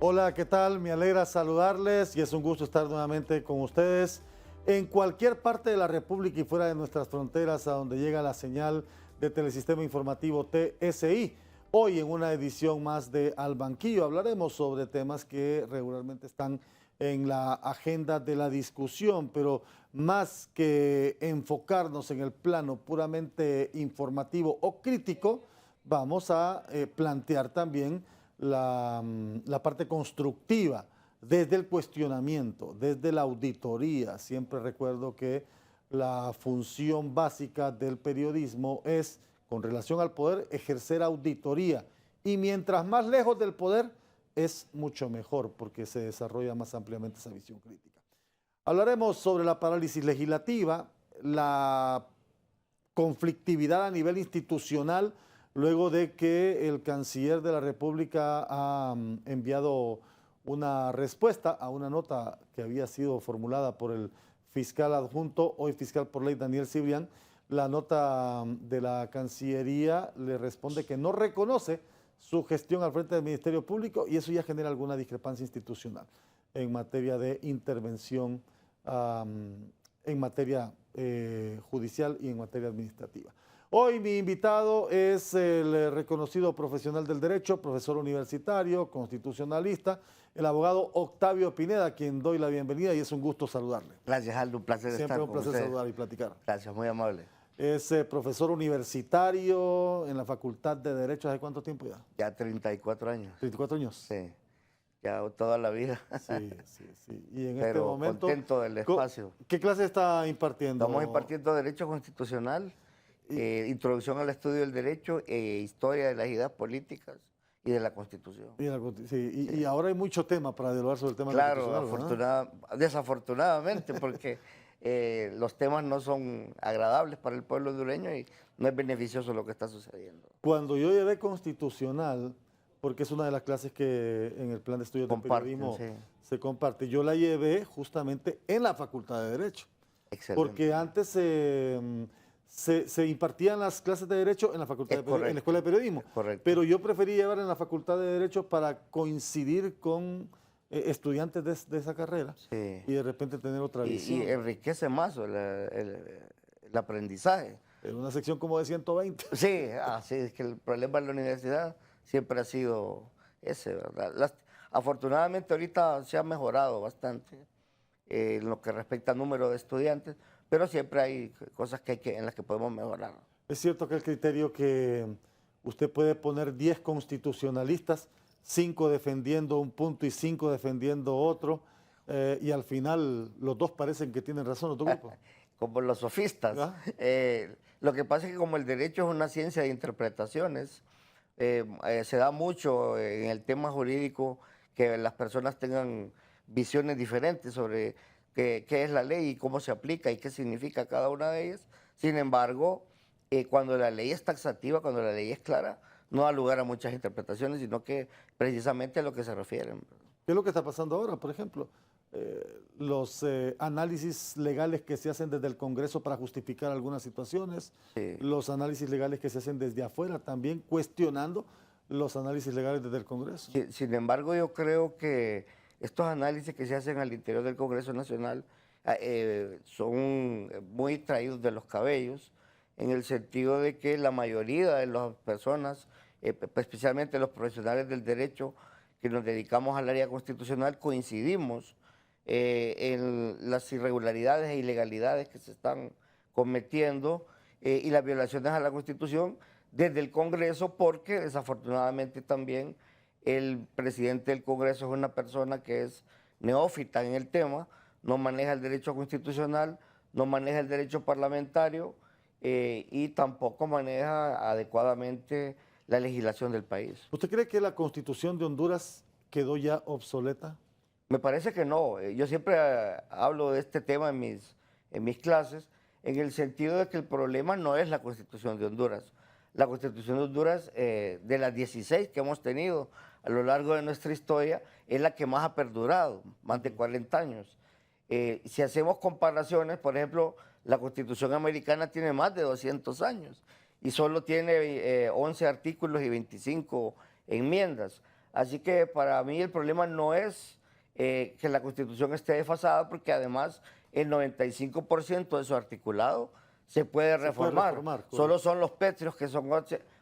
Hola, ¿qué tal? Me alegra saludarles y es un gusto estar nuevamente con ustedes en cualquier parte de la República y fuera de nuestras fronteras a donde llega la señal de Telesistema Informativo TSI. Hoy en una edición más de Al Banquillo hablaremos sobre temas que regularmente están en la agenda de la discusión, pero más que enfocarnos en el plano puramente informativo o crítico, vamos a plantear también la parte constructiva, desde el cuestionamiento, desde la auditoría. Siempre recuerdo que la función básica del periodismo es, con relación al poder, ejercer auditoría. Y mientras más lejos del poder, es mucho mejor, porque se desarrolla más ampliamente esa visión crítica. Hablaremos sobre la parálisis legislativa, la conflictividad a nivel institucional, luego de que el canciller de la República ha enviado una respuesta a una nota que había sido formulada por el fiscal adjunto, hoy fiscal por ley Daniel Cibrián. La nota de la Cancillería le responde que no reconoce su gestión al frente del Ministerio Público y eso ya genera alguna discrepancia institucional en materia de intervención, en materia judicial y en materia administrativa. Hoy mi invitado es el reconocido profesional del derecho, profesor universitario, constitucionalista, el abogado Octavio Pineda, a quien doy la bienvenida y es un gusto saludarle. Gracias, Aldo, un placer estar con Siempre un placer saludar y platicar. Gracias, muy amable. Es profesor universitario en la Facultad de Derecho. ¿Hace cuánto tiempo ya? Ya 34 años. ¿34 años? Sí, ya toda la vida. Sí, sí, sí. Y en Pero este momento, contento del espacio. ¿qué clase está impartiendo? Estamos impartiendo Derecho Constitucional, Introducción al Estudio del Derecho, Historia de las Ideas Políticas y de la Constitución. Y ahora hay mucho tema para dialogar sobre el tema constitucional. Claro, desafortunadamente, porque los temas no son agradables para el pueblo hondureño y no es beneficioso lo que está sucediendo. Cuando yo llevé constitucional, porque es una de las clases que en el plan de estudios de periodismo se comparte, yo la llevé justamente en la Facultad de Derecho. Excelente. Porque antes se impartían las clases de Derecho en la Facultad de Periodismo, en la Escuela de Periodismo. Correcto. Pero yo preferí llevar en la Facultad de Derecho para coincidir con estudiantes de esa carrera y de repente tener otra visión. Y enriquece más el aprendizaje. En una sección como de 120. Sí, es que el problema de la universidad siempre ha sido ese, ¿verdad? Afortunadamente ahorita se ha mejorado bastante en lo que respecta al número de estudiantes, pero siempre hay cosas en las que podemos mejorar. Es cierto que el criterio que usted puede poner 10 constitucionalistas, 5 defendiendo un punto y 5 defendiendo otro, y al final los dos parecen que tienen razón, ¿otro grupo? Como los sofistas. Lo que pasa es que como el derecho es una ciencia de interpretaciones, se da mucho en el tema jurídico que las personas tengan visiones diferentes sobre qué es la ley y cómo se aplica y qué significa cada una de ellas. Sin embargo, cuando la ley es taxativa, cuando la ley es clara, no da lugar a muchas interpretaciones, sino que precisamente a lo que se refieren. ¿Qué es lo que está pasando ahora, por ejemplo? Los análisis legales que se hacen desde el Congreso para justificar algunas situaciones, los análisis legales que se hacen desde afuera también, cuestionando los análisis legales desde el Congreso. Sin embargo, yo creo que estos análisis que se hacen al interior del Congreso Nacional son muy traídos de los cabellos, en el sentido de que la mayoría de las personas, especialmente los profesionales del derecho que nos dedicamos al área constitucional, coincidimos en las irregularidades e ilegalidades que se están cometiendo y las violaciones a la Constitución desde el Congreso, porque desafortunadamente también el presidente del Congreso es una persona que es neófita en el tema, no maneja el derecho constitucional, no maneja el derecho parlamentario y tampoco maneja adecuadamente la legislación del país. ¿Usted cree que la Constitución de Honduras quedó ya obsoleta? Me parece que no. Yo siempre hablo de este tema en mis clases, en el sentido de que el problema no es la Constitución de Honduras. La Constitución de Honduras, de las 16 que hemos tenido a lo largo de nuestra historia, es la que más ha perdurado, más de 40 años. Si hacemos comparaciones, por ejemplo, la Constitución americana tiene más de 200 años y solo tiene 11 artículos y 25 enmiendas. Así que para mí el problema no es que la Constitución esté desfasada, porque además el 95% de su articulado se puede reformar. Solo son los pétreos, que son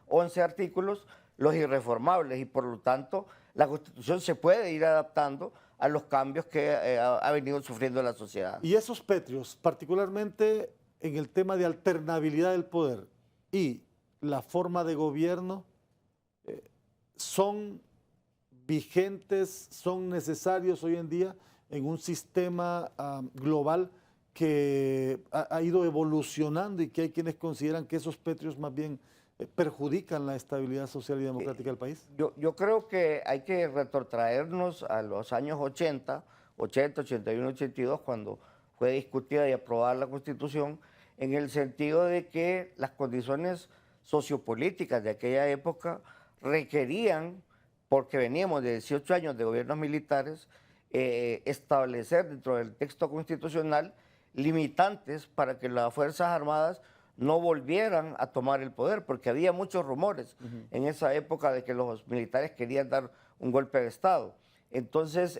11 artículos, los irreformables, y por lo tanto la Constitución se puede ir adaptando a los cambios que ha venido sufriendo la sociedad. Y esos pétreos, particularmente en el tema de alternabilidad del poder y la forma de gobierno, son vigentes, son necesarios hoy en día en un sistema global que ha ido evolucionando y que hay quienes consideran que esos pétreos más bien perjudican la estabilidad social y democrática del país? Yo creo que hay que retrotraernos a los años 80, 81, 82, cuando fue discutida y aprobada la Constitución, en el sentido de que las condiciones sociopolíticas de aquella época requerían, porque veníamos de 18 años de gobiernos militares, establecer dentro del texto constitucional limitantes para que las Fuerzas Armadas no volvieran a tomar el poder, porque había muchos rumores en esa época de que los militares querían dar un golpe de Estado. Entonces,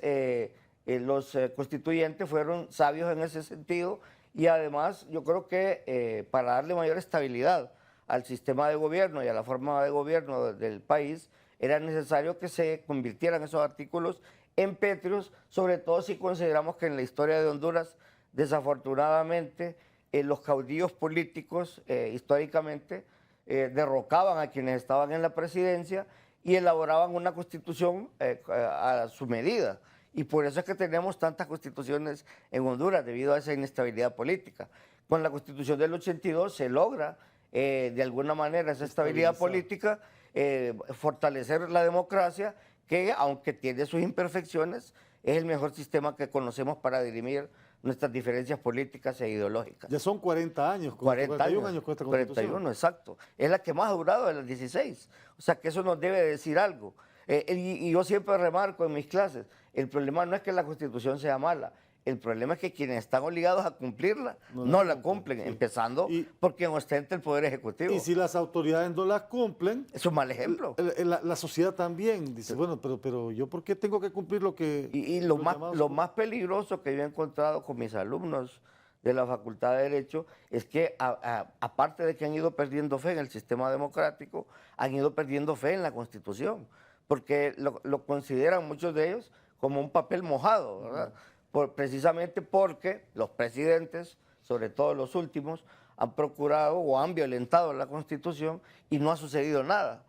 los constituyentes fueron sabios en ese sentido, y además yo creo que para darle mayor estabilidad al sistema de gobierno y a la forma de gobierno del país, era necesario que se convirtieran esos artículos en pétreos, sobre todo si consideramos que en la historia de Honduras, desafortunadamente, los caudillos políticos históricamente derrocaban a quienes estaban en la presidencia y elaboraban una constitución a su medida. Y por eso es que tenemos tantas constituciones en Honduras, debido a esa inestabilidad política. Con la Constitución del 82 se logra de alguna manera esa estabilidad política, fortalecer la democracia, que aunque tiene sus imperfecciones, es el mejor sistema que conocemos para dirimir nuestras diferencias políticas e ideológicas. Ya son 40 años, 41 años con esta Constitución. 41, exacto. Es la que más ha durado de las 16. O sea que eso nos debe decir algo. Y yo siempre remarco en mis clases, el problema no es que la Constitución sea mala, el problema es que quienes están obligados a cumplirla no la cumplen, sí. Empezando porque ostenta el Poder Ejecutivo. Y si las autoridades no las cumplen... Es un mal ejemplo. La sociedad también dice, bueno, pero ¿yo por qué tengo que cumplir lo que... Y lo más peligroso que yo he encontrado con mis alumnos de la Facultad de Derecho es que, aparte de que han ido perdiendo fe en el sistema democrático, han ido perdiendo fe en la Constitución, porque lo consideran muchos de ellos como un papel mojado, ¿verdad? Precisamente porque los presidentes, sobre todo los últimos, han procurado o han violentado la Constitución y no ha sucedido nada.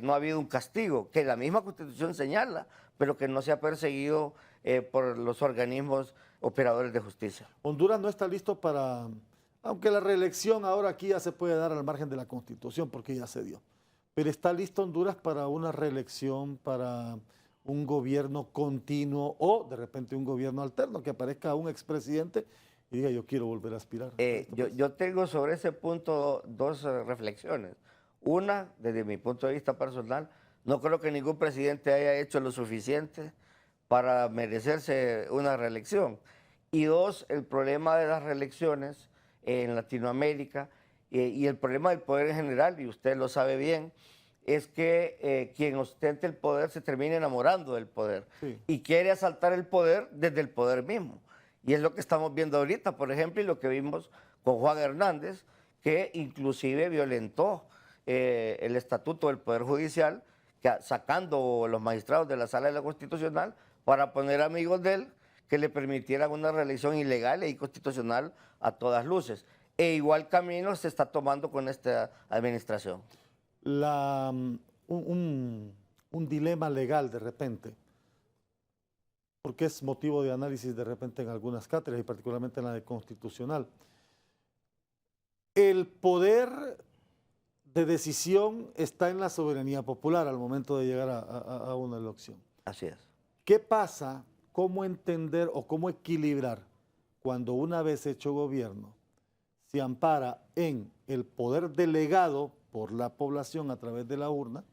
No ha habido un castigo, que la misma Constitución señala, pero que no se ha perseguido por los organismos operadores de justicia. Honduras no está listo para, aunque la reelección ahora aquí ya se puede dar al margen de la Constitución porque ya se dio, pero ¿está listo Honduras para una reelección, para un gobierno continuo o de repente un gobierno alterno, que aparezca un expresidente y diga yo quiero volver a aspirar? Yo tengo sobre ese punto dos reflexiones. Una, desde mi punto de vista personal, no creo que ningún presidente haya hecho lo suficiente para merecerse una reelección. Y dos, el problema de las reelecciones en Latinoamérica y el problema del poder en general, y usted lo sabe bien, es que quien ostente el poder se termina enamorando del poder, sí, y quiere asaltar el poder desde el poder mismo. Y es lo que estamos viendo ahorita, por ejemplo, y lo que vimos con Juan Hernández, que inclusive violentó el estatuto del Poder Judicial, sacando los magistrados de la Sala de la Constitucional para poner amigos de él que le permitieran una reelección ilegal e inconstitucional a todas luces. E igual camino se está tomando con esta administración. Un dilema legal de repente, porque es motivo de análisis de repente en algunas cátedras y particularmente en la de constitucional. El poder de decisión está en la soberanía popular al momento de llegar a una elección. Así es. ¿Qué pasa? ¿Cómo entender o cómo equilibrar cuando una vez hecho gobierno se ampara en el poder delegado por la población a través de la urna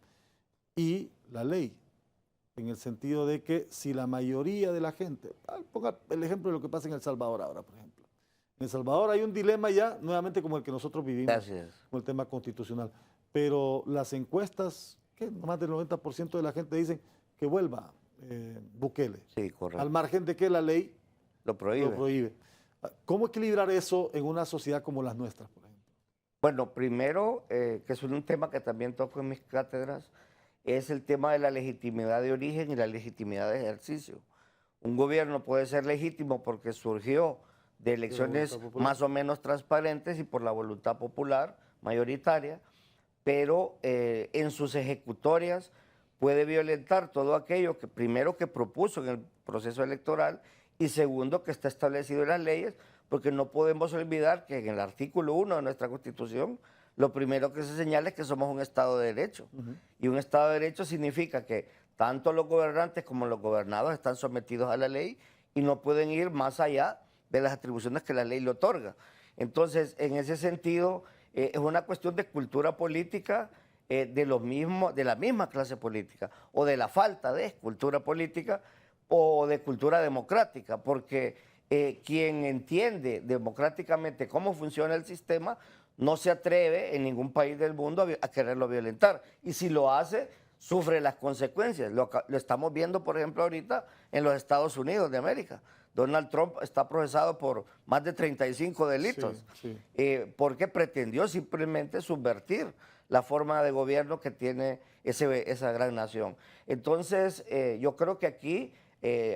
y la ley? En el sentido de que si la mayoría de la gente, ponga el ejemplo de lo que pasa en El Salvador ahora, por ejemplo. En El Salvador hay un dilema ya, nuevamente como el que nosotros vivimos, con el tema constitucional. Pero las encuestas, que más del 90% de la gente dicen que vuelva Bukele. Sí, correcto. Al margen de que la ley Lo prohíbe. lo prohíbe. ¿Cómo equilibrar eso en una sociedad como las nuestras, por ejemplo? Bueno, primero, que es un tema que también toco en mis cátedras, es el tema de la legitimidad de origen y la legitimidad de ejercicio. Un gobierno puede ser legítimo porque surgió de elecciones más o menos transparentes y por la voluntad popular mayoritaria, pero en sus ejecutorias puede violentar todo aquello que primero que propuso en el proceso electoral y segundo que está establecido en las leyes, porque no podemos olvidar que en el artículo 1 de nuestra Constitución lo primero que se señala es que somos un Estado de Derecho. Y un Estado de Derecho significa que tanto los gobernantes como los gobernados están sometidos a la ley y no pueden ir más allá de las atribuciones que la ley le otorga. Entonces, en ese sentido, es una cuestión de cultura política de la misma clase política o de la falta de cultura política o de cultura democrática, porque quien entiende democráticamente cómo funciona el sistema no se atreve en ningún país del mundo a quererlo violentar. Y si lo hace, sufre las consecuencias. Lo estamos viendo, por ejemplo, ahorita en los Estados Unidos de América. Donald Trump está procesado por más de 35 delitos, porque pretendió simplemente subvertir la forma de gobierno que tiene esa gran nación. Entonces, yo creo que aquí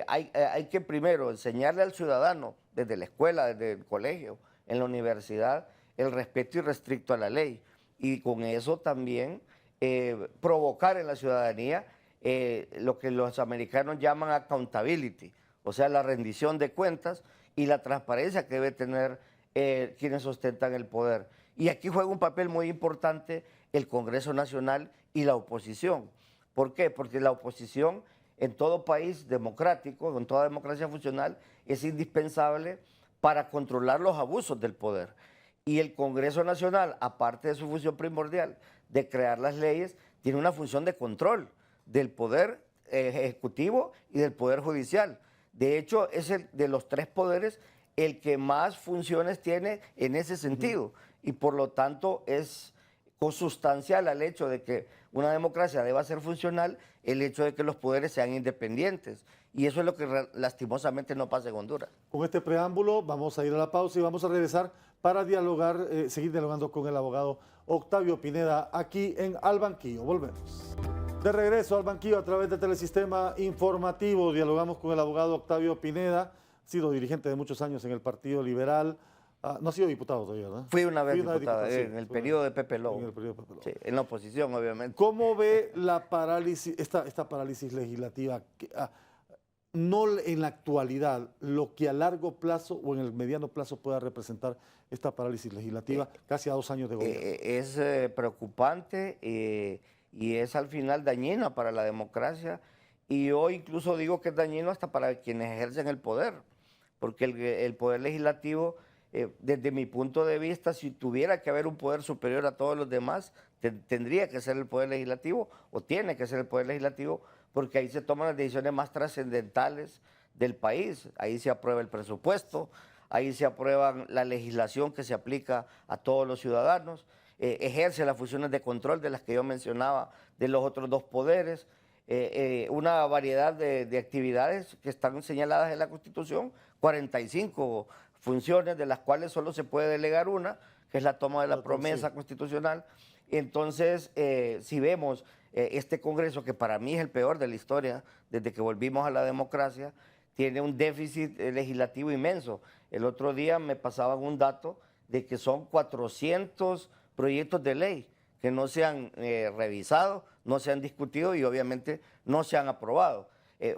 hay que primero enseñarle al ciudadano, desde la escuela, desde el colegio, en la universidad, el respeto irrestricto a la ley. Y con eso también provocar en la ciudadanía lo que los americanos llaman accountability, o sea, la rendición de cuentas y la transparencia que debe tener quienes ostentan el poder. Y aquí juega un papel muy importante el Congreso Nacional y la oposición. ¿Por qué? Porque la oposición en todo país democrático, en toda democracia funcional, es indispensable para controlar los abusos del poder. Y el Congreso Nacional, aparte de su función primordial de crear las leyes, tiene una función de control del poder ejecutivo y del poder judicial. De hecho, es de los tres poderes el que más funciones tiene en ese sentido. Y por lo tanto es consustancial al hecho de que una democracia deba ser funcional el hecho de que los poderes sean independientes. Y eso es lo que lastimosamente no pasa en Honduras. Con este preámbulo vamos a ir a la pausa y vamos a regresar para dialogar, seguir dialogando con el abogado Octavio Pineda aquí en Al Banquillo. Volvemos. De regreso al Banquillo a través de Telesistema Informativo. Dialogamos con el abogado Octavio Pineda, ha sido dirigente de muchos años en el Partido Liberal. No ha sido diputado todavía, ¿verdad? Fui una vez diputado en el periodo de Pepe Lobo. En el periodo de Pepe Lobo. Sí, en la oposición, obviamente. ¿Cómo ve la parálisis, esta parálisis legislativa? No en la actualidad, lo que a largo plazo o en el mediano plazo pueda representar esta parálisis legislativa casi a 2 años de gobierno. Es preocupante y es al final dañina para la democracia. Y yo incluso digo que es dañino hasta para quienes ejercen el poder, porque el poder legislativo, desde mi punto de vista, si tuviera que haber un poder superior a todos los demás, tendría que ser el poder legislativo o tiene que ser el poder legislativo, porque ahí se toman las decisiones más trascendentales del país. Ahí se aprueba el presupuesto, ahí se aprueba la legislación que se aplica a todos los ciudadanos, ejerce las funciones de control de las que yo mencionaba de los otros dos poderes, una variedad de actividades que están señaladas en la Constitución, 45 funciones de las cuales solo se puede delegar una, que es la toma de la promesa constitucional. Entonces, si vemos este Congreso, que para mí es el peor de la historia, desde que volvimos a la democracia, tiene un déficit legislativo inmenso. El otro día me pasaban un dato de que son 400 proyectos de ley que no se han revisado, no se han discutido y obviamente no se han aprobado.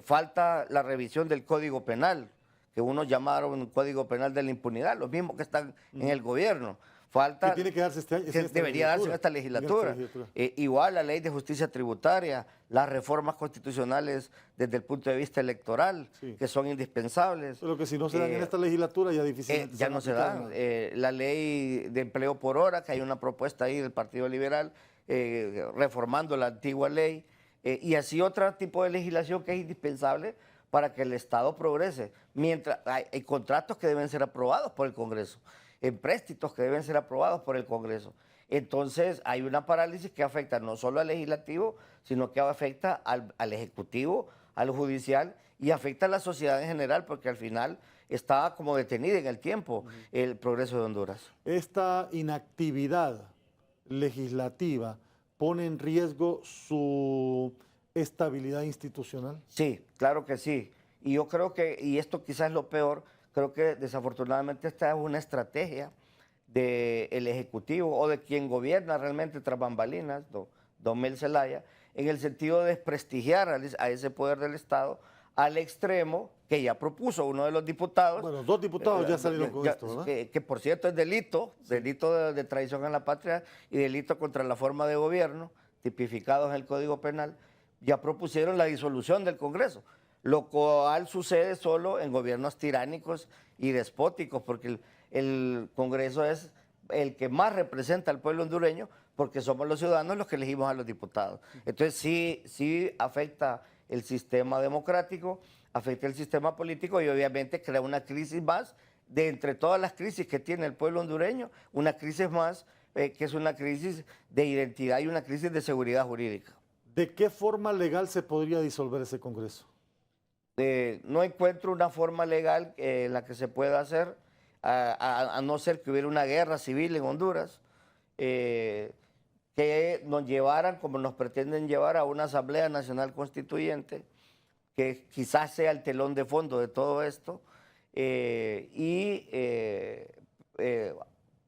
Falta la revisión del Código Penal, que unos llamaron Código Penal de la Impunidad, los mismos que están en el gobierno. Falta, que tiene que darse este año, debería darse en esta legislatura. Igual la ley de justicia tributaria, las reformas constitucionales desde el punto de vista electoral, que son indispensables. Pero que si no se dan en esta legislatura ya difícilmente ya no se dan. La ley de empleo por hora, que hay una propuesta ahí del Partido Liberal, reformando la antigua ley, y así otro tipo de legislación que es indispensable para que el Estado progrese. Mientras hay contratos que deben ser aprobados por el Congreso, empréstitos que deben ser aprobados por el Congreso. Entonces hay una parálisis que afecta no solo al legislativo, sino que afecta al ejecutivo, al judicial y afecta a la sociedad en general, porque al final está como detenida en el tiempo el progreso de Honduras. Esta inactividad legislativa pone en riesgo su estabilidad institucional. Sí, claro que sí. Y yo creo que, y esto quizás es lo peor, creo que desafortunadamente esta es una estrategia del Ejecutivo o de quien gobierna realmente tras bambalinas, don Mel Zelaya, en el sentido de desprestigiar a ese poder del Estado al extremo que ya propuso uno de los diputados. Bueno, 2 diputados ya salieron con esto, ¿verdad? Que por cierto es delito, delito de traición a la patria y delito contra la forma de gobierno, tipificados en el Código Penal, ya propusieron la disolución del Congreso, lo cual sucede solo en gobiernos tiránicos y despóticos, porque el Congreso es el que más representa al pueblo hondureño, porque somos los ciudadanos los que elegimos a los diputados. Entonces sí afecta el sistema democrático, afecta el sistema político y obviamente crea una crisis más de entre todas las crisis que tiene el pueblo hondureño, una crisis más que es una crisis de identidad y una crisis de seguridad jurídica. ¿De qué forma legal se podría disolver ese Congreso? No encuentro una forma legal en la que se pueda hacer, a no ser que hubiera una guerra civil en Honduras, que nos llevaran, como nos pretenden llevar, a una Asamblea Nacional Constituyente, que quizás sea el telón de fondo de todo esto,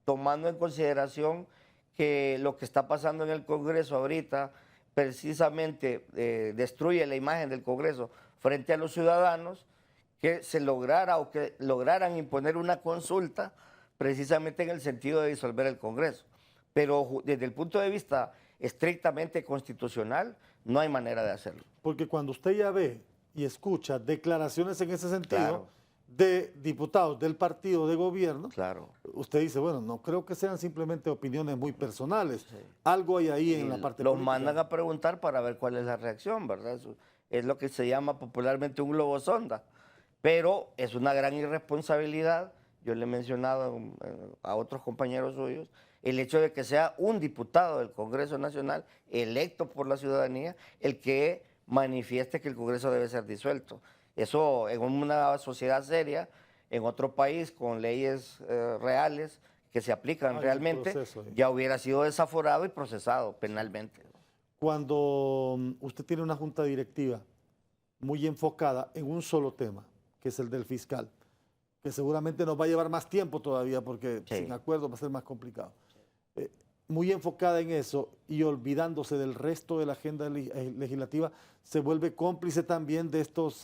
tomando en consideración que lo que está pasando en el Congreso ahorita precisamente destruye la imagen del Congreso frente a los ciudadanos, que se lograra o que lograran imponer una consulta precisamente en el sentido de disolver el Congreso. Pero desde el punto de vista estrictamente constitucional, no hay manera de hacerlo. Porque cuando usted ya ve y escucha declaraciones en ese sentido, Claro. de diputados del partido de gobierno, Claro. usted dice, bueno, no creo que sean simplemente opiniones muy personales. Algo hay ahí en la parte Los política. mandan a preguntar para ver cuál es la reacción, ¿verdad? Eso es lo que se llama popularmente un globo sonda. Pero es una gran irresponsabilidad, yo le he mencionado a otros compañeros suyos, el hecho de que sea un diputado del Congreso Nacional electo por la ciudadanía el que manifieste que el Congreso debe ser disuelto. Eso en una sociedad seria, en otro país con leyes reales que se aplican realmente, ya hubiera sido desaforado y procesado penalmente. Cuando usted tiene una junta directiva muy enfocada en un solo tema, que es el del fiscal, que seguramente nos va a llevar más tiempo todavía porque sin acuerdo va a ser más complicado. Muy enfocada en eso y olvidándose del resto de la agenda legislativa, se vuelve cómplice también de estos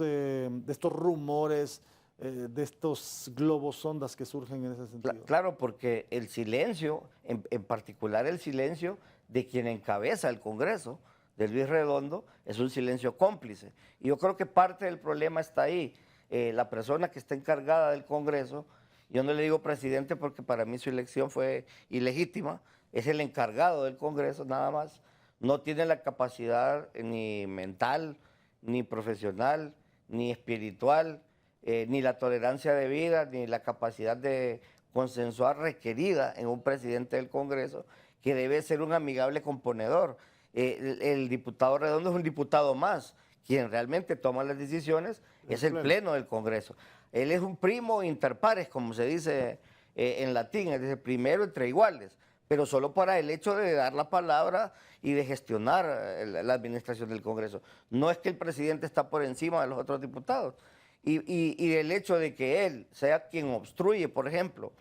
rumores, de estos globos sondas que surgen en ese sentido. Claro, porque el silencio, en particular el silencio de quien encabeza el Congreso, de Luis Redondo, es un silencio cómplice. Y yo creo que parte del problema está ahí. La persona que está encargada del Congreso, yo no le digo presidente porque para mí su elección fue ilegítima, es el encargado del Congreso nada más, no tiene la capacidad ni mental, ni profesional, ni espiritual, ni la tolerancia de vida, ni la capacidad de consensuar requerida en un presidente del Congreso, que debe ser un amigable componedor. El diputado Redondo es un diputado más, quien realmente toma las decisiones es el Pleno del Congreso. Él es un primo inter pares, como se dice en latín, es decir, primero entre iguales, pero solo para el hecho de dar la palabra y de gestionar la administración del Congreso. No es que el presidente está por encima de los otros diputados. Y el hecho de que él sea quien obstruye, por ejemplo,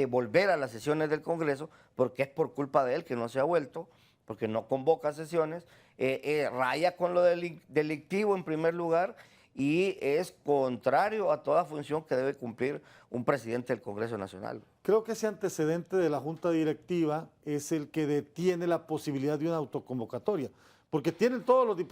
volver a las sesiones del Congreso, porque es por culpa de él que no se ha vuelto, porque no convoca sesiones, raya con lo delictivo en primer lugar y es contrario a toda función que debe cumplir un presidente del Congreso Nacional. Creo que ese antecedente de la Junta Directiva es el que detiene la posibilidad de una autoconvocatoria, porque tienen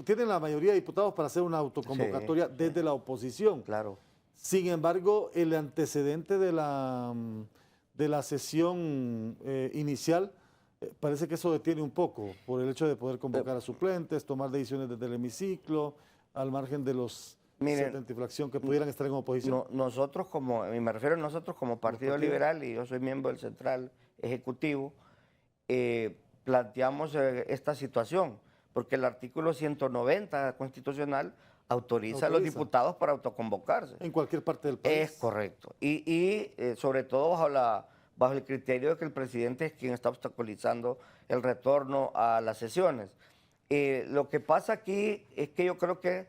tienen la mayoría de diputados para hacer una autoconvocatoria desde la oposición. Claro. Sin embargo, el antecedente de la sesión inicial parece que eso detiene un poco por el hecho de poder convocar a suplentes, tomar decisiones desde el hemiciclo, al margen de los antifracción que pudieran estar en oposición. Nosotros me refiero a nosotros como Partido Liberal, y yo soy miembro del Central Ejecutivo, planteamos esta situación, porque el artículo 190 constitucional autoriza a los diputados para autoconvocarse. En cualquier parte del país. Es correcto. Y sobre todo bajo el criterio de que el presidente es quien está obstaculizando el retorno a las sesiones. Lo que pasa aquí es que yo creo que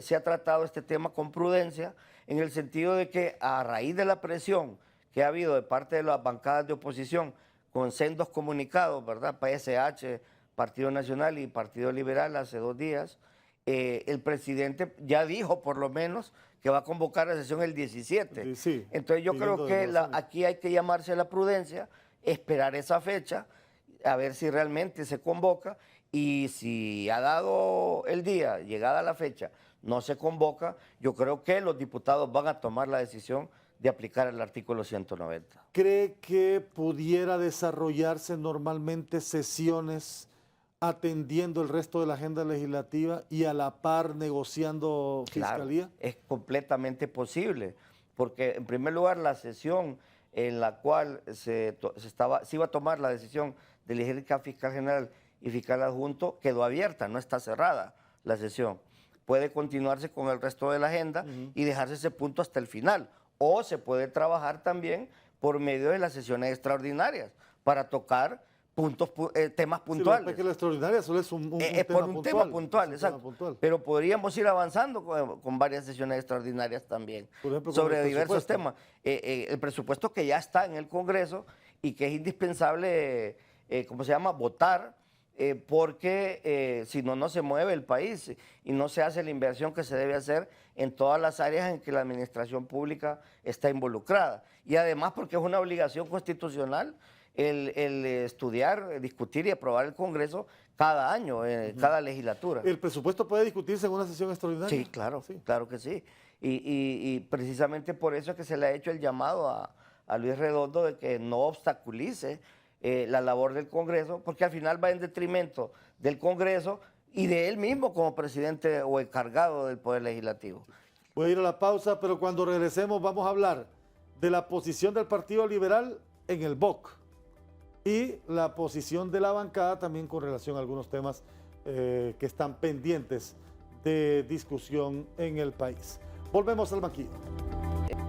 se ha tratado este tema con prudencia, en el sentido de que a raíz de la presión que ha habido de parte de las bancadas de oposición con sendos comunicados, ¿verdad? PSH, Partido Nacional y Partido Liberal hace 2 días, el presidente ya dijo por lo menos que va a convocar la sesión el 17. Sí, entonces yo creo que aquí hay que llamarse a la prudencia, esperar esa fecha, a ver si realmente se convoca, y si ha dado el día, llegada la fecha, no se convoca, yo creo que los diputados van a tomar la decisión de aplicar el artículo 190. ¿Cree que pudiera desarrollarse normalmente sesiones atendiendo el resto de la agenda legislativa y a la par negociando fiscalía? Claro, es completamente posible, porque en primer lugar la sesión en la cual se iba a tomar la decisión de elegir fiscal general y fiscal adjunto quedó abierta, no está cerrada la sesión. Puede continuarse con el resto de la agenda y dejarse ese punto hasta el final, o se puede trabajar también por medio de las sesiones extraordinarias para tocar temas puntuales. Sí, que la extraordinaria solo es un tema puntual, exacto. Pero podríamos ir avanzando con varias sesiones extraordinarias también, por ejemplo, sobre diversos temas. El presupuesto que ya está en el Congreso y que es indispensable, votar, porque si no, no se mueve el país y no se hace la inversión que se debe hacer en todas las áreas en que la administración pública está involucrada. Y además porque es una obligación constitucional el estudiar, discutir y aprobar el Congreso cada año, cada legislatura. ¿El presupuesto puede discutirse en una sesión extraordinaria? Sí, claro, sí, claro que sí. Y precisamente por eso es que se le ha hecho el llamado a Luis Redondo de que no obstaculice la labor del Congreso, porque al final va en detrimento del Congreso y de él mismo como presidente o encargado del Poder Legislativo. Voy a ir a la pausa, pero cuando regresemos vamos a hablar de la posición del Partido Liberal en el BOC y la posición de la bancada también con relación a algunos temas que están pendientes de discusión en el país. Volvemos al banquillo.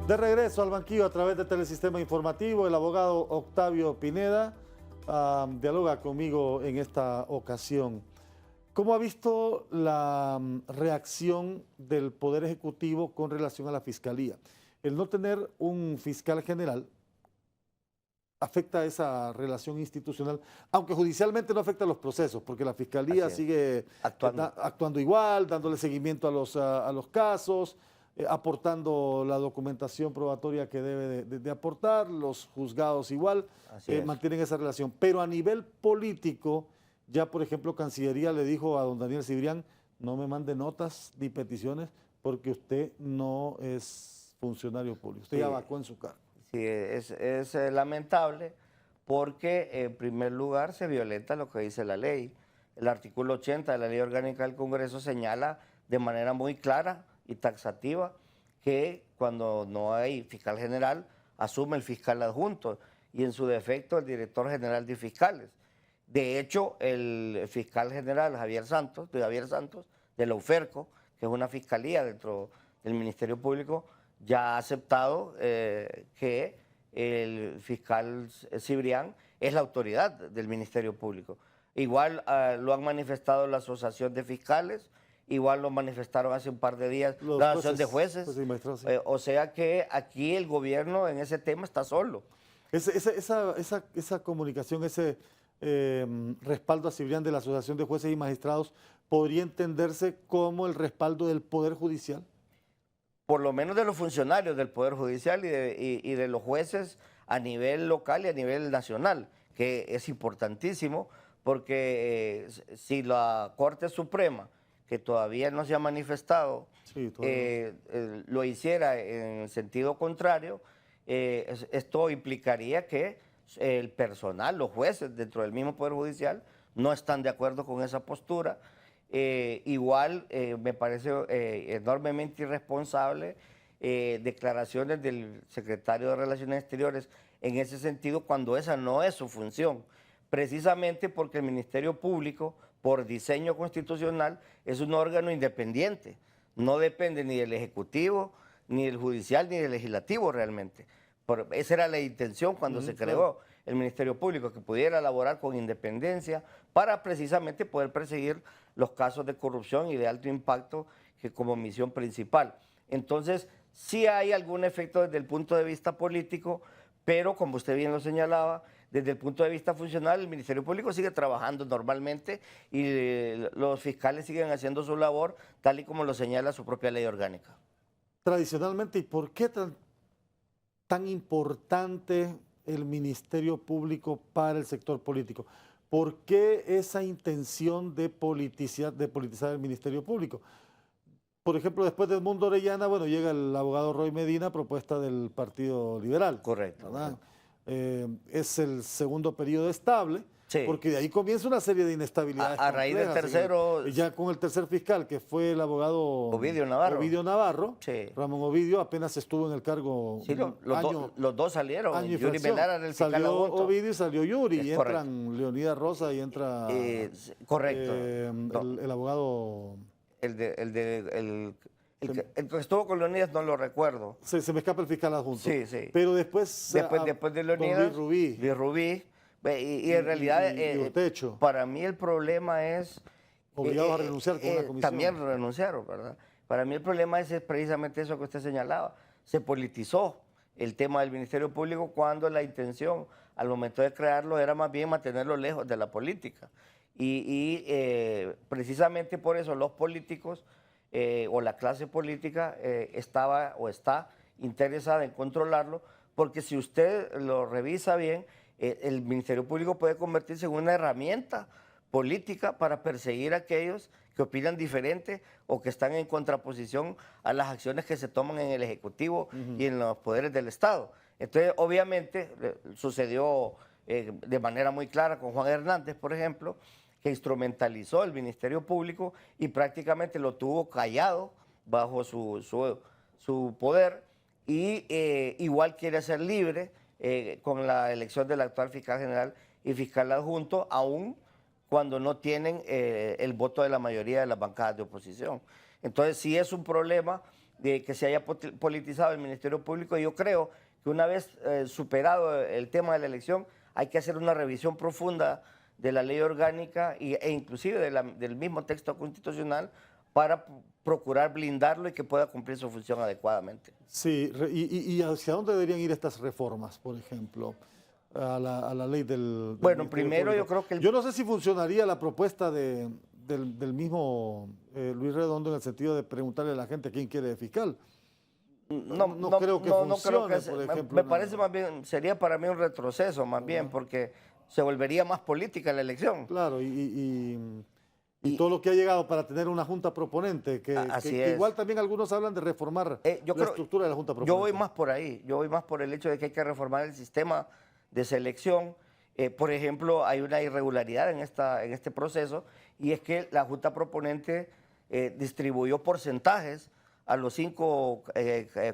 De regreso al banquillo a través de Telesistema Informativo, el abogado Octavio Pineda dialoga conmigo en esta ocasión. ¿Cómo ha visto la reacción del Poder Ejecutivo con relación a la Fiscalía? El no tener un fiscal general afecta esa relación institucional, aunque judicialmente no afecta los procesos, porque la Fiscalía sigue actuando igual, dándole seguimiento a los casos, aportando la documentación probatoria que debe de aportar, los juzgados igual, mantienen esa relación. Pero a nivel político, ya por ejemplo Cancillería le dijo a don Daniel Cibrián, no me mande notas ni peticiones porque usted no es funcionario público, usted ya vacó en su cargo. Sí, es lamentable porque en primer lugar se violenta lo que dice la ley. El artículo 80 de la Ley Orgánica del Congreso señala de manera muy clara y taxativa que cuando no hay fiscal general asume el fiscal adjunto y en su defecto el director general de fiscales. De hecho, el fiscal general Javier Santos, de la UFERCO, que es una fiscalía dentro del Ministerio Público, ya ha aceptado que el fiscal Cibrián es la autoridad del Ministerio Público. Igual lo han manifestado la Asociación de Fiscales, igual lo manifestaron hace un par de días la Asociación de Jueces. O sea que aquí el gobierno en ese tema está solo. Esa comunicación, ese respaldo a Cibrián de la Asociación de Jueces y Magistrados, ¿podría entenderse como el respaldo del Poder Judicial? Por lo menos de los funcionarios del Poder Judicial y de los jueces a nivel local y a nivel nacional, que es importantísimo, porque si la Corte Suprema, que todavía no se ha manifestado, lo hiciera en sentido contrario, esto implicaría que el personal, los jueces dentro del mismo Poder Judicial, no están de acuerdo con esa postura. Igual me parece enormemente irresponsable declaraciones del secretario de Relaciones Exteriores en ese sentido cuando esa no es su función, precisamente porque el Ministerio Público, por diseño constitucional, es un órgano independiente. No depende ni del Ejecutivo, ni del Judicial, ni del Legislativo realmente. Esa era la intención cuando se creó el Ministerio Público, que pudiera elaborar con independencia para precisamente poder perseguir los casos de corrupción y de alto impacto que como misión principal. Entonces, sí hay algún efecto desde el punto de vista político, pero como usted bien lo señalaba, desde el punto de vista funcional, el Ministerio Público sigue trabajando normalmente y los fiscales siguen haciendo su labor tal y como lo señala su propia ley orgánica. Tradicionalmente, ¿y por qué tan importante el Ministerio Público para el sector político? ¿Por qué esa intención de politizar el Ministerio Público? Por ejemplo, después de Edmundo Orellana, bueno, llega el abogado Roy Medina, propuesta del Partido Liberal. Correcto. ¿Verdad? Es el segundo periodo estable, Sí. porque de ahí comienza una serie de inestabilidades. A raíz del tercero... Ya con el tercer fiscal, que fue el abogado Ovidio Navarro. Sí. Ramón Ovidio apenas estuvo en el cargo Sí, los dos salieron. Yuri Melara era el fiscal salió adjunto. Ovidio y salió Yuri, Es y correcto. entran Leonidas Rosa y entra correcto. el abogado... El que estuvo con Leonidas no lo recuerdo. Se me escapa el fiscal adjunto. Sí, sí. Pero después de Leonidas, Luis Rubí. Y en realidad, Urtecho. para mí el problema es... Obligados a renunciar con una comisión. También renunciaron, ¿verdad? Para mí el problema es precisamente eso que usted señalaba. Se politizó el tema del Ministerio Público cuando la intención al momento de crearlo era más bien mantenerlo lejos de la política. Y precisamente por eso los políticos o la clase política estaba o está interesada en controlarlo, porque si usted lo revisa bien, el Ministerio Público puede convertirse en una herramienta política para perseguir a aquellos que opinan diferente o que están en contraposición a las acciones que se toman en el Ejecutivo y en los poderes del Estado. Entonces, obviamente, sucedió de manera muy clara con Juan Hernández, por ejemplo, que instrumentalizó el Ministerio Público y prácticamente lo tuvo callado bajo su poder, y igual quiere ser libre con la elección del actual fiscal general y fiscal adjunto, aún cuando no tienen el voto de la mayoría de las bancadas de oposición. Entonces, sí es un problema de que se haya politizado el Ministerio Público, y yo creo que una vez superado el tema de la elección, hay que hacer una revisión profunda de la ley orgánica e inclusive del mismo texto constitucional para procurar blindarlo y que pueda cumplir su función adecuadamente. Sí, y ¿hacia dónde deberían ir estas reformas, por ejemplo, a la ley del Bueno, primero yo creo que... Yo no sé si funcionaría la propuesta del mismo Luis Redondo, en el sentido de preguntarle a la gente quién quiere de fiscal. No creo que funcione, por ejemplo. Me parece más bien, sería para mí un retroceso más bien, porque se volvería más política la elección. Claro, y todo lo que ha llegado para tener una junta proponente, que igual también algunos hablan de reformar la estructura de la junta proponente. Yo voy más por ahí, yo voy más por el hecho de que hay que reformar el sistema de selección. Por ejemplo, hay una irregularidad en este proceso, y es que la junta proponente distribuyó porcentajes a los 5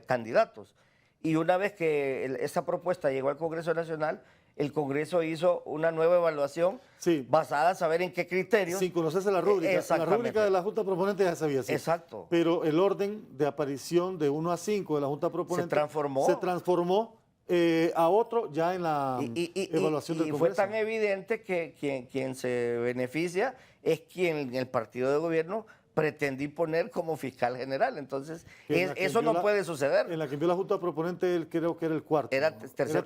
candidatos. Y una vez que esa propuesta llegó al Congreso Nacional, el Congreso hizo una nueva evaluación basada en saber en qué criterios. Sin conocerse la rúbrica. La rúbrica de la Junta Proponente ya sabía. Sí. Exacto. Pero el orden de aparición de 1 a 5 de la Junta Proponente se transformó a otro ya en la evaluación del Congreso. Y fue tan evidente que quien se beneficia es quien el partido de gobierno pretende imponer como fiscal general. Entonces, eso no puede suceder. En la que envió la Junta Proponente, él creo que era el cuarto. Era tercero.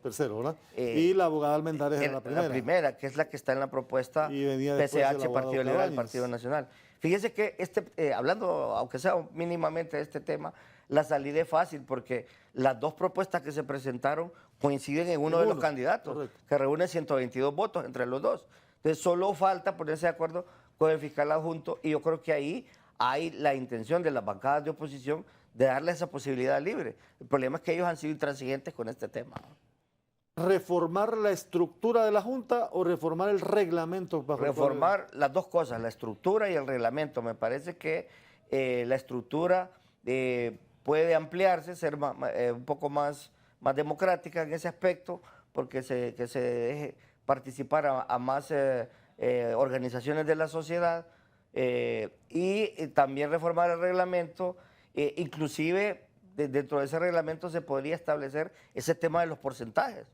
Tercero, ¿verdad? Y la abogada Almendares era la primera. La primera, que es la que está en la propuesta PCH, Partido Liberal, Partido Nacional. Fíjese que hablando, aunque sea mínimamente de este tema, la salida es fácil, porque las dos propuestas que se presentaron coinciden en uno de los candidatos, correcto, que reúne 122 votos entre los dos. Entonces, solo falta ponerse de acuerdo con el fiscal adjunto, y yo creo que ahí hay la intención de las bancadas de oposición de darle esa posibilidad libre. El problema es que ellos han sido intransigentes con este tema. ¿Reformar la estructura de la Junta o reformar el reglamento? Reformar las dos cosas, la estructura y el reglamento. Me parece que la estructura puede ampliarse, ser un poco más democrática en ese aspecto, porque se deje participar a más organizaciones de la sociedad y también reformar el reglamento, inclusive dentro de ese reglamento se podría establecer ese tema de los porcentajes,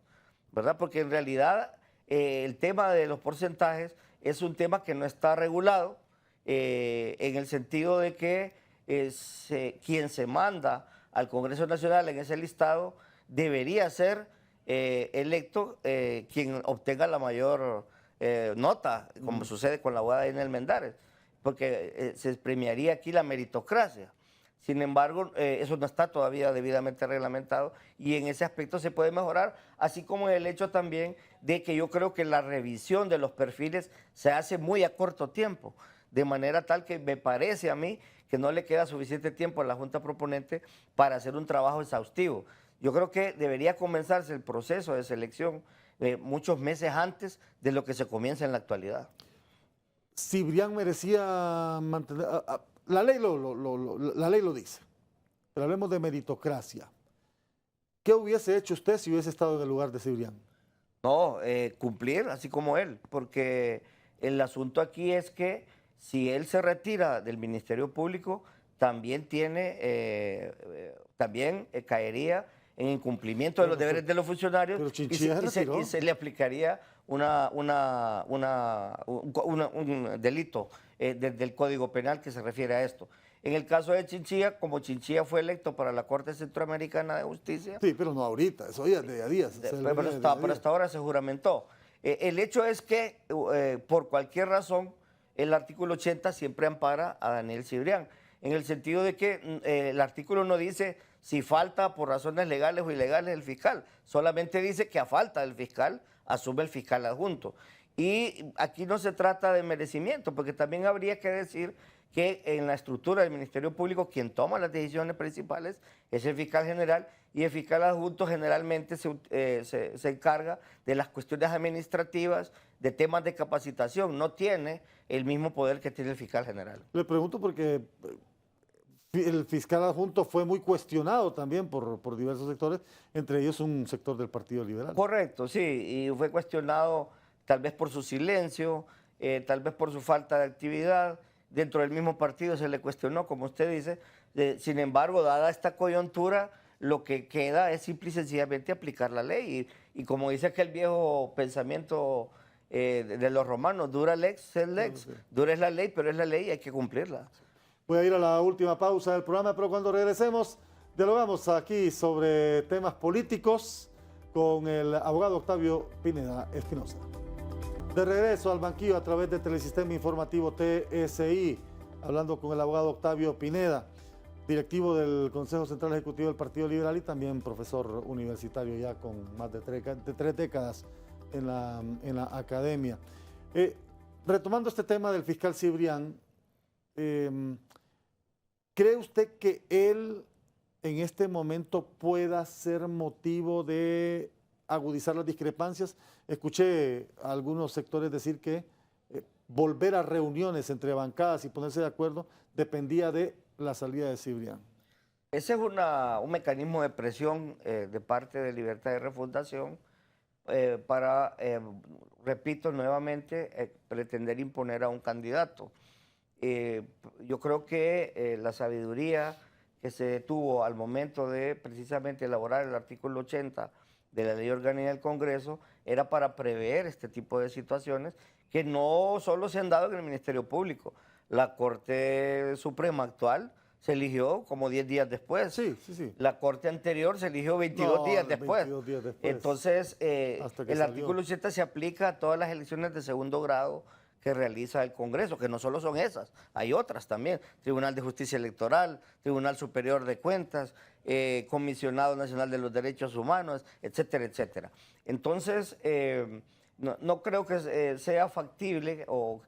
¿verdad? Porque en realidad el tema de los porcentajes es un tema que no está regulado en el sentido de que quien se manda al Congreso Nacional en ese listado debería ser electo quien obtenga la mayor nota, como sucede con la abogada Dina Almendares, porque se premiaría aquí la meritocracia. Sin embargo, eso no está todavía debidamente reglamentado y en ese aspecto se puede mejorar, así como el hecho también de que yo creo que la revisión de los perfiles se hace muy a corto tiempo, de manera tal que me parece a mí que no le queda suficiente tiempo a la Junta Proponente para hacer un trabajo exhaustivo. Yo creo que debería comenzarse el proceso de selección muchos meses antes de lo que se comienza en la actualidad. Cibrián merecía mantener... la ley la ley lo dice, pero hablemos de meritocracia. ¿Qué hubiese hecho usted si hubiese estado en el lugar de Cibrián? No, cumplir así como él, porque el asunto aquí es que si él se retira del Ministerio Público, también caería en incumplimiento de los deberes de los funcionarios y se le aplicaría un delito del Código Penal que se refiere a esto. En el caso de Chinchilla, como Chinchilla fue electo para la Corte Centroamericana de Justicia... Sí, pero no ahorita, eso ya de a días. Pero hasta ahora se juramentó. El hecho es que, por cualquier razón, el artículo 80 siempre ampara a Daniel Cibrián, en el sentido de que el artículo no dice si falta por razones legales o ilegales el fiscal, solamente dice que a falta del fiscal asume el fiscal adjunto. Y aquí no se trata de merecimiento, porque también habría que decir que en la estructura del Ministerio Público quien toma las decisiones principales es el fiscal general y el fiscal adjunto generalmente se encarga de las cuestiones administrativas, de temas de capacitación, no tiene el mismo poder que tiene el fiscal general. Le pregunto porque el fiscal adjunto fue muy cuestionado también por diversos sectores, entre ellos un sector del Partido Liberal. Correcto, sí, y fue cuestionado tal vez por su silencio, tal vez por su falta de actividad. Dentro del mismo partido se le cuestionó, como usted dice. Sin embargo, dada esta coyuntura, lo que queda es simple y sencillamente aplicar la ley. Y como dice aquel viejo pensamiento de los romanos, dura lex, sed lex. Dura es la ley, pero es la ley y hay que cumplirla. Voy a ir a la última pausa del programa, pero cuando regresemos, dialogamos aquí sobre temas políticos con el abogado Octavio Pineda Espinosa. De regreso al banquillo a través de Telesistema Informativo TSI, hablando con el abogado Octavio Pineda, directivo del Consejo Central Ejecutivo del Partido Liberal y también profesor universitario ya con más de 3 décadas en la academia. Retomando este tema del fiscal Cibrián, ¿cree usted que él en este momento pueda ser motivo de agudizar las discrepancias? Escuché a algunos sectores decir que volver a reuniones entre bancadas y ponerse de acuerdo dependía de la salida de Cibrián. Ese es un mecanismo de presión de parte de Libertad de Refundación para, repito nuevamente, pretender imponer a un candidato. Yo creo que la sabiduría que se tuvo al momento de precisamente elaborar el artículo 80 de la Ley Orgánica del Congreso era para prever este tipo de situaciones que no solo se han dado en el Ministerio Público. La Corte Suprema actual se eligió como 10 días después. Sí, sí, sí. La Corte anterior se eligió 22 días después. 22 días después. Entonces, el artículo 80 se aplica a todas las elecciones de segundo grado que realiza el Congreso, que no solo son esas, hay otras también, Tribunal de Justicia Electoral, Tribunal Superior de Cuentas, Comisionado Nacional de los Derechos Humanos, etcétera, etcétera. Entonces, no creo que sea factible o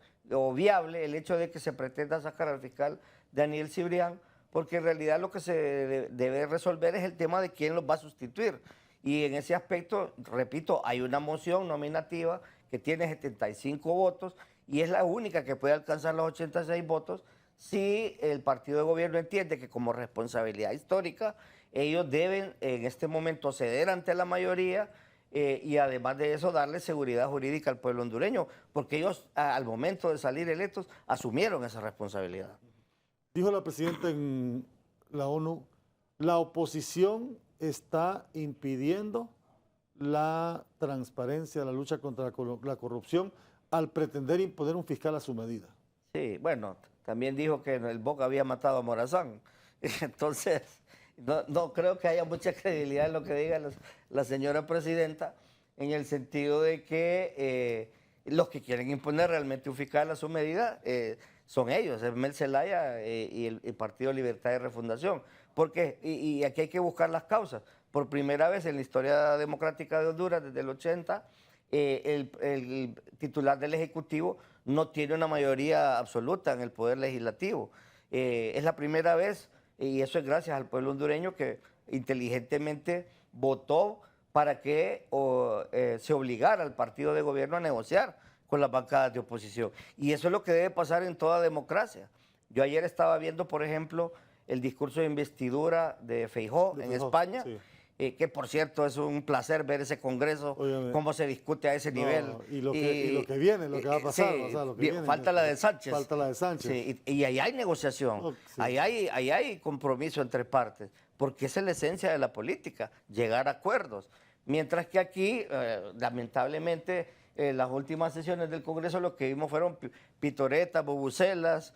viable el hecho de que se pretenda sacar al fiscal Daniel Cibrián, porque en realidad lo que se debe resolver es el tema de quién los va a sustituir. Y en ese aspecto, repito, hay una moción nominativa que tiene 75 votos y es la única que puede alcanzar los 86 votos si el partido de gobierno entiende que como responsabilidad histórica ellos deben en este momento ceder ante la mayoría y además de eso darle seguridad jurídica al pueblo hondureño, porque ellos al momento de salir electos asumieron esa responsabilidad. Dijo la presidenta en la ONU, la oposición está impidiendo la transparencia, la lucha contra la corrupción al pretender imponer un fiscal a su medida. Sí, bueno, también dijo que el BOC había matado a Morazán. Entonces, no creo que haya mucha credibilidad en lo que diga la señora presidenta, en el sentido de que los que quieren imponer realmente un fiscal a su medida son ellos, es Mel Zelaya y el Partido Libertad y Refundación. Porque, y aquí hay que buscar las causas. Por primera vez en la historia democrática de Honduras, desde el 80, el titular del Ejecutivo no tiene una mayoría absoluta en el Poder Legislativo. Es la primera vez, y eso es gracias al pueblo hondureño que inteligentemente votó para que se obligara al partido de gobierno a negociar con las bancadas de oposición. Y eso es lo que debe pasar en toda democracia. Yo ayer estaba viendo, por ejemplo, el discurso de investidura de Feijóo en España, sí. Que por cierto es un placer ver ese congreso, cómo se discute a ese nivel. Y lo que viene, lo que va a pasar. Sí, o sea, lo que viene, falta la de Sánchez. Falta la de Sánchez. Sí, y ahí hay negociación, sí. ahí hay compromiso entre partes, porque esa es la esencia de la política, llegar a acuerdos. Mientras que aquí, lamentablemente, las últimas sesiones del Congreso lo que vimos fueron pitoretas, bubucelas,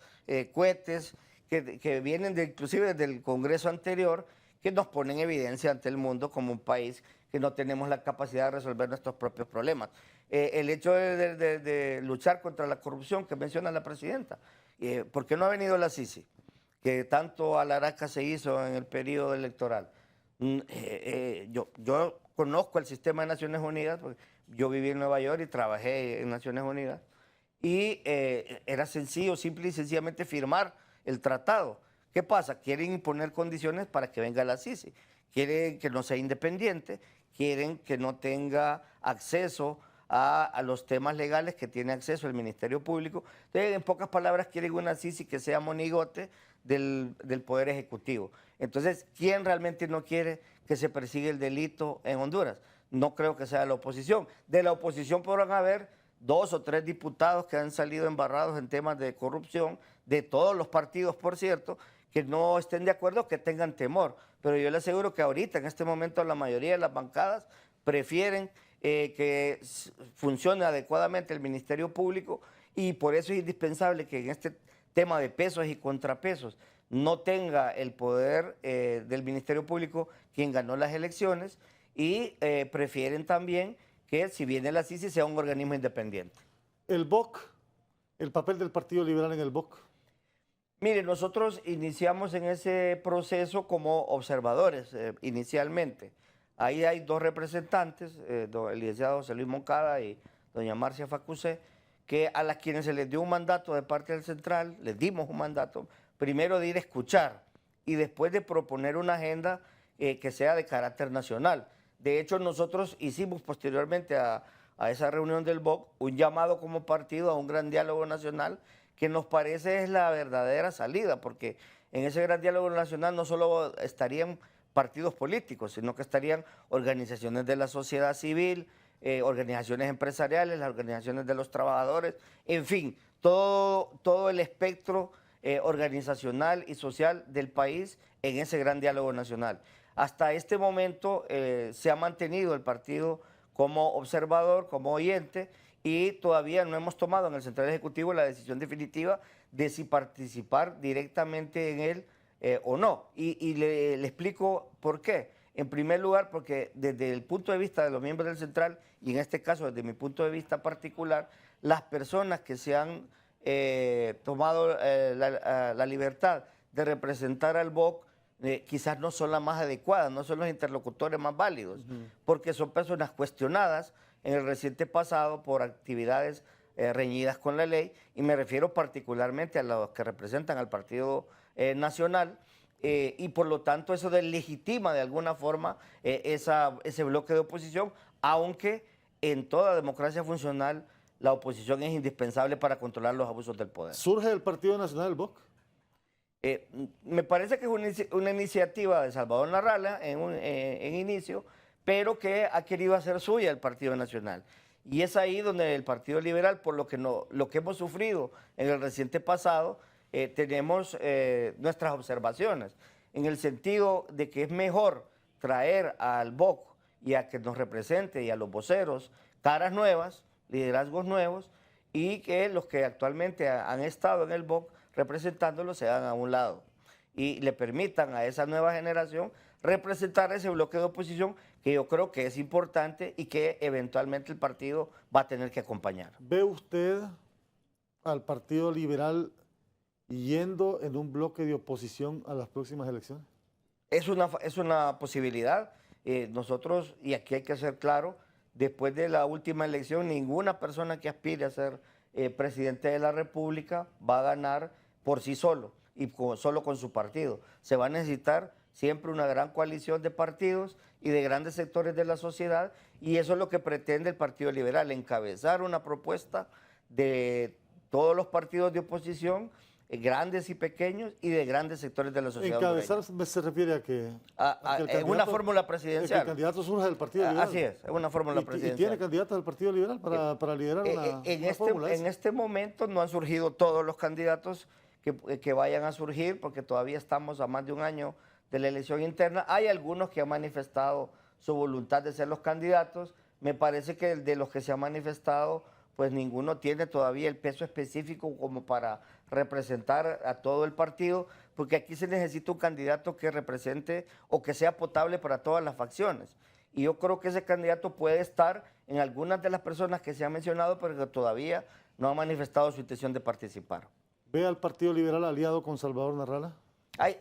cohetes, que vienen inclusive del Congreso anterior, que nos ponen en evidencia ante el mundo como un país que no tenemos la capacidad de resolver nuestros propios problemas. El hecho de luchar contra la corrupción que menciona la presidenta, ¿por qué no ha venido la Sisi? Que tanto alaraca se hizo en el periodo electoral. Yo conozco el sistema de Naciones Unidas, porque yo viví en Nueva York y trabajé en Naciones Unidas, y era sencillo, simple y sencillamente firmar el tratado. ¿Qué pasa? Quieren imponer condiciones para que venga la Sisi. Quieren que no sea independiente, quieren que no tenga acceso a los temas legales que tiene acceso el Ministerio Público. Entonces, en pocas palabras, quieren una Sisi que sea monigote del Poder Ejecutivo. Entonces, ¿quién realmente no quiere que se persiga el delito en Honduras? No creo que sea la oposición. De la oposición podrán haber 2 o 3 diputados que han salido embarrados en temas de corrupción, de todos los partidos, por cierto, que no estén de acuerdo, que tengan temor. Pero yo le aseguro que ahorita, en este momento, la mayoría de las bancadas prefieren que funcione adecuadamente el Ministerio Público, y por eso es indispensable que en este tema de pesos y contrapesos no tenga el poder del Ministerio Público quien ganó las elecciones, y prefieren también que si viene la Sisi sea un organismo independiente. El BOC, el papel del Partido Liberal en el BOC. Mire, nosotros iniciamos en ese proceso como observadores inicialmente. Ahí hay 2 representantes, el licenciado José Luis Moncada y doña Marcia Facusé, que a las quienes se les dio un mandato de parte del Central, les dimos un mandato, primero de ir a escuchar y después de proponer una agenda que sea de carácter nacional. De hecho, nosotros hicimos posteriormente a esa reunión del BOC un llamado como partido a un gran diálogo nacional, que nos parece es la verdadera salida, porque en ese gran diálogo nacional no solo estarían partidos políticos, sino que estarían organizaciones de la sociedad civil, organizaciones empresariales, las organizaciones de los trabajadores, en fin, todo el espectro organizacional y social del país en ese gran diálogo nacional. Hasta este momento se ha mantenido el partido como observador, como oyente, y todavía no hemos tomado en el Central Ejecutivo la decisión definitiva de si participar directamente en él o no. Y le explico por qué. En primer lugar, porque desde el punto de vista de los miembros del Central, y en este caso desde mi punto de vista particular, las personas que se han tomado la libertad de representar al BOC quizás no son las más adecuadas, no son los interlocutores más válidos, porque son personas cuestionadas en el reciente pasado por actividades reñidas con la ley, y me refiero particularmente a los que representan al Partido Nacional, y por lo tanto eso deslegitima de alguna forma ese bloque de oposición, aunque en toda democracia funcional la oposición es indispensable para controlar los abusos del poder. ¿Surge del Partido Nacional el BOC? Me parece que es una iniciativa de Salvador Narrala en inicio, pero que ha querido hacer suya el Partido Nacional. Y es ahí donde el Partido Liberal, por lo que, lo que hemos sufrido en el reciente pasado, tenemos nuestras observaciones, en el sentido de que es mejor traer al BOC y a que nos represente y a los voceros caras nuevas, liderazgos nuevos, y que los que actualmente han estado en el BOC representándolo se hagan a un lado y le permitan a esa nueva generación representar ese bloque de oposición que yo creo que es importante y que eventualmente el partido va a tener que acompañar. ¿Ve usted al Partido Liberal yendo en un bloque de oposición a las próximas elecciones? Es una posibilidad. Nosotros, y aquí hay que ser claro, después de la última elección, ninguna persona que aspire a ser presidente de la República va a ganar por sí solo y solo con su partido. Se va a necesitar siempre una gran coalición de partidos y de grandes sectores de la sociedad, y eso es lo que pretende el Partido Liberal, encabezar una propuesta de todos los partidos de oposición, grandes y pequeños, y de grandes sectores de la sociedad. Encabezar se refiere a que... en una fórmula presidencial. El candidato surge del Partido Liberal. Así es una fórmula presidencial. ¿Y tiene candidatos del Partido Liberal para liderar una fórmula? En este momento no han surgido todos los candidatos que vayan a surgir, porque todavía estamos a más de un año de la elección interna. Hay algunos que han manifestado su voluntad de ser los candidatos. Me parece que de los que se han manifestado, pues ninguno tiene todavía el peso específico como para representar a todo el partido, porque aquí se necesita un candidato que represente o que sea potable para todas las facciones. Y yo creo que ese candidato puede estar en algunas de las personas que se han mencionado, pero que todavía no han manifestado su intención de participar. ¿Ve al Partido Liberal aliado con Salvador Narrala?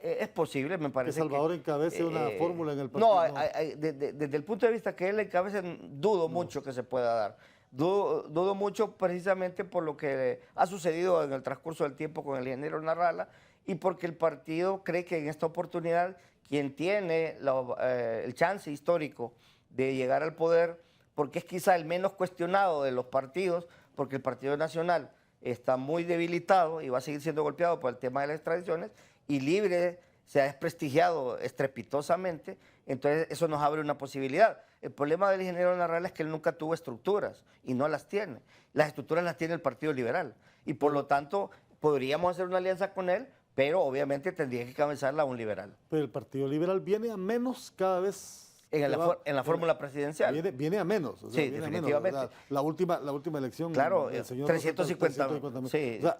Es posible, me parece. Que Salvador encabece una fórmula en el partido. No, desde el punto de vista que él encabece, dudo mucho que se pueda dar. Dudo mucho precisamente por lo que ha sucedido en el transcurso del tiempo con el ingeniero Narrala, y porque el partido cree que en esta oportunidad quien tiene el chance histórico de llegar al poder, porque es quizá el menos cuestionado de los partidos, porque el Partido Nacional está muy debilitado y va a seguir siendo golpeado por el tema de las extradiciones, y Libre se ha desprestigiado estrepitosamente, entonces eso nos abre una posibilidad. El problema del ingeniero Narrala es que él nunca tuvo estructuras y no las tiene. Las estructuras las tiene el Partido Liberal y por lo tanto podríamos hacer una alianza con él, pero obviamente tendría que cabezarla un liberal. Pero el Partido Liberal viene a menos cada vez. En la fórmula presidencial. Viene a menos. Sí, definitivamente. Menos, la última elección. Claro, el señor 350.000. Sí. O sea,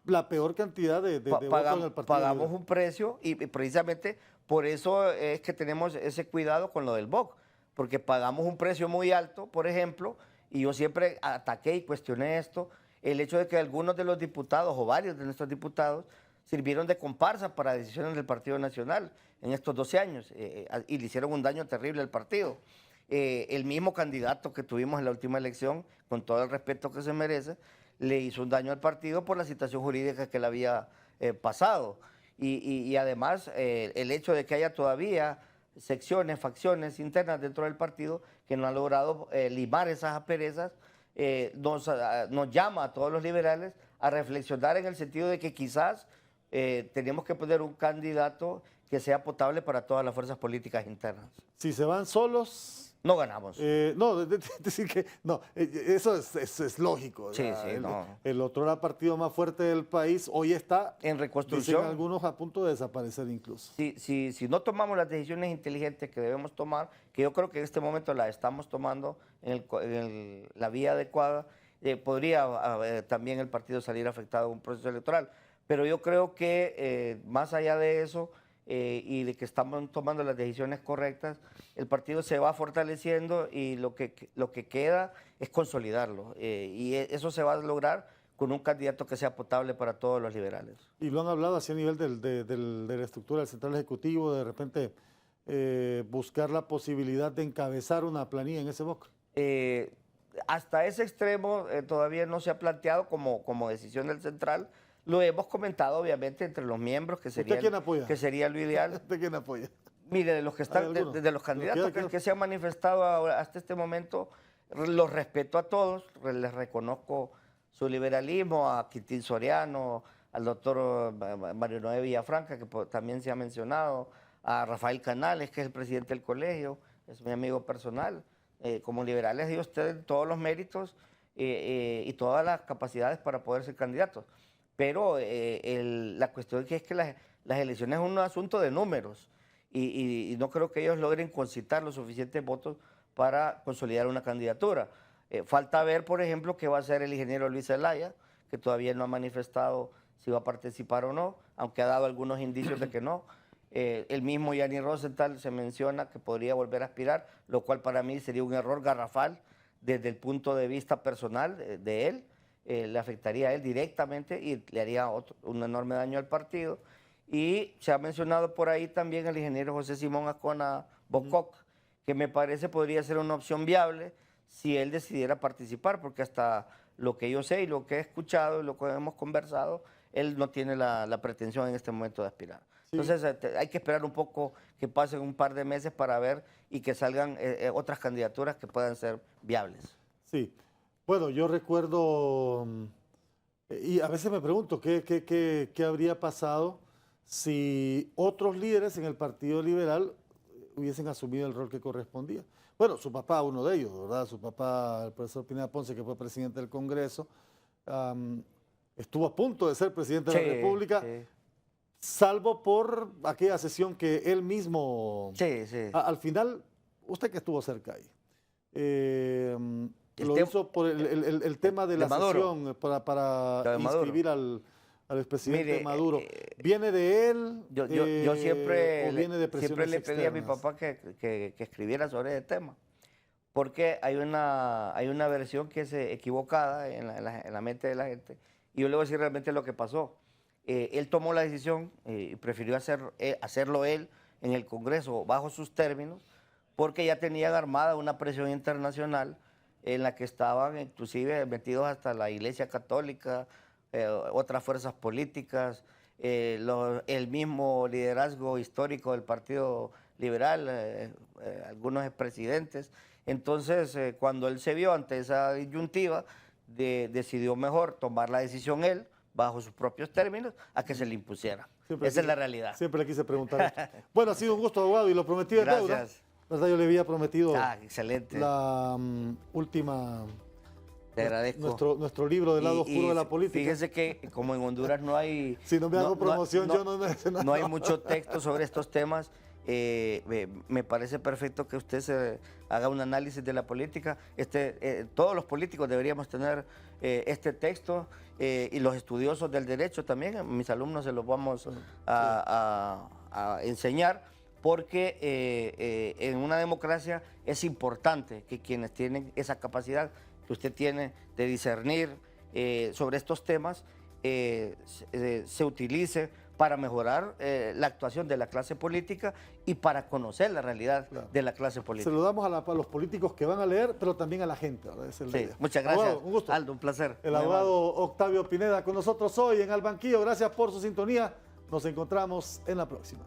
la peor cantidad de votos en el Partido Pagamos Liberal. un precio y precisamente por eso es que tenemos ese cuidado con lo del BOC, porque pagamos un precio muy alto, por ejemplo, y yo siempre ataqué y cuestioné esto, el hecho de que algunos de los diputados o varios de nuestros diputados sirvieron de comparsa para decisiones del Partido Nacional en estos 12 años y le hicieron un daño terrible al partido. El mismo candidato que tuvimos en la última elección, con todo el respeto que se merece, le hizo un daño al partido por la situación jurídica que le había pasado. Y además el hecho de que haya todavía secciones, facciones internas dentro del partido que no han logrado limar esas asperezas, nos llama a todos los liberales a reflexionar en el sentido de que quizás tenemos que poner un candidato que sea potable para todas las fuerzas políticas internas. Si se van solos... No ganamos. No, decir que no, eso es lógico. Sí, sí, el otro era partido más fuerte del país, hoy está en reconstrucción. Dicen algunos a punto de desaparecer incluso. Si no tomamos las decisiones inteligentes que debemos tomar, que yo creo que en este momento las estamos tomando en la vía adecuada, podría también el partido salir afectado en un proceso electoral. Pero yo creo que más allá de eso y de que estamos tomando las decisiones correctas, el partido se va fortaleciendo y lo que queda es consolidarlo. Y eso se va a lograr con un candidato que sea potable para todos los liberales. Y lo han hablado así a nivel de la estructura del Central Ejecutivo, de repente buscar la posibilidad de encabezar una planilla en ese BOC. Hasta ese extremo todavía no se ha planteado como decisión del Central. Lo hemos comentado, obviamente, entre los miembros, que sería, que sería lo ideal. ¿De quién apoya? Mire, de los que están, de los candidatos que se han manifestado hasta este momento, los respeto a todos, les reconozco su liberalismo, a Quintín Soriano, al doctor Mario Noé Villafranca, que también se ha mencionado, a Rafael Canales, que es el presidente del colegio, es mi amigo personal. Como liberales, ellos tienen todos los méritos y todas las capacidades para poder ser candidatos. Pero la cuestión es que las elecciones es un asunto de números y no creo que ellos logren concitar los suficientes votos para consolidar una candidatura. Falta ver, por ejemplo, qué va a hacer el ingeniero Luis Zelaya, que todavía no ha manifestado si va a participar o no, aunque ha dado algunos indicios de que no. El mismo Gianni Rosenthal se menciona que podría volver a aspirar, lo cual para mí sería un error garrafal desde el punto de vista personal de él. Le afectaría a él directamente y le haría un enorme daño al partido. Y se ha mencionado por ahí también el ingeniero José Simón Ascona Bococ, que me parece podría ser una opción viable si él decidiera participar, porque hasta lo que yo sé y lo que he escuchado y lo que hemos conversado, él no tiene la pretensión en este momento de aspirar. Sí. Entonces hay que esperar un poco que pasen un par de meses para ver y que salgan otras candidaturas que puedan ser viables. Sí, bueno, yo recuerdo, y a veces me pregunto, ¿qué habría pasado si otros líderes en el Partido Liberal hubiesen asumido el rol que correspondía? Bueno, su papá, uno de ellos, ¿verdad? Su papá, el profesor Pineda Ponce, que fue presidente del Congreso, estuvo a punto de ser presidente de la República, salvo por aquella sesión que él mismo... Al final, usted que estuvo cerca ahí, lo hizo por el tema de la sesión para inscribir al expresidente Maduro. ¿Viene de él? Yo siempre le pedí a mi papá que escribiera sobre ese tema, porque hay una versión que es equivocada en la mente de la gente, y yo le voy a decir realmente lo que pasó. Él tomó la decisión y prefirió hacerlo él en el Congreso bajo sus términos, porque ya tenían armada una presión internacional en la que estaban inclusive metidos hasta la Iglesia Católica, otras fuerzas políticas, el mismo liderazgo histórico del Partido Liberal, algunos expresidentes. Entonces, cuando él se vio ante esa disyuntiva, decidió mejor tomar la decisión él, bajo sus propios términos, a que se le impusiera. Esa es la realidad. Siempre le quise preguntar esto. Bueno, ha sido un gusto, abogado, y lo prometí de deuda. Gracias. ¿Verdad? Yo le había prometido excelente. La última... Te agradezco. Nuestro libro del lado oscuro de la política. Fíjese que como en Honduras no hay... Si no me hago promoción, yo no me... No hay mucho texto sobre estos temas. Me parece perfecto que usted se haga un análisis de la política. Todos los políticos deberíamos tener este texto y los estudiosos del derecho también. Mis alumnos se los vamos a enseñar, porque en una democracia es importante que quienes tienen esa capacidad que usted tiene de discernir sobre estos temas se utilice para mejorar la actuación de la clase política y para conocer la realidad de la clase política. Se lo damos a los políticos que van a leer, pero también a la gente. Muchas gracias. Abogado, un gusto. Aldo, un placer. El abogado Octavio Pineda con nosotros hoy en Al Banquillo. Gracias por su sintonía. Nos encontramos en la próxima.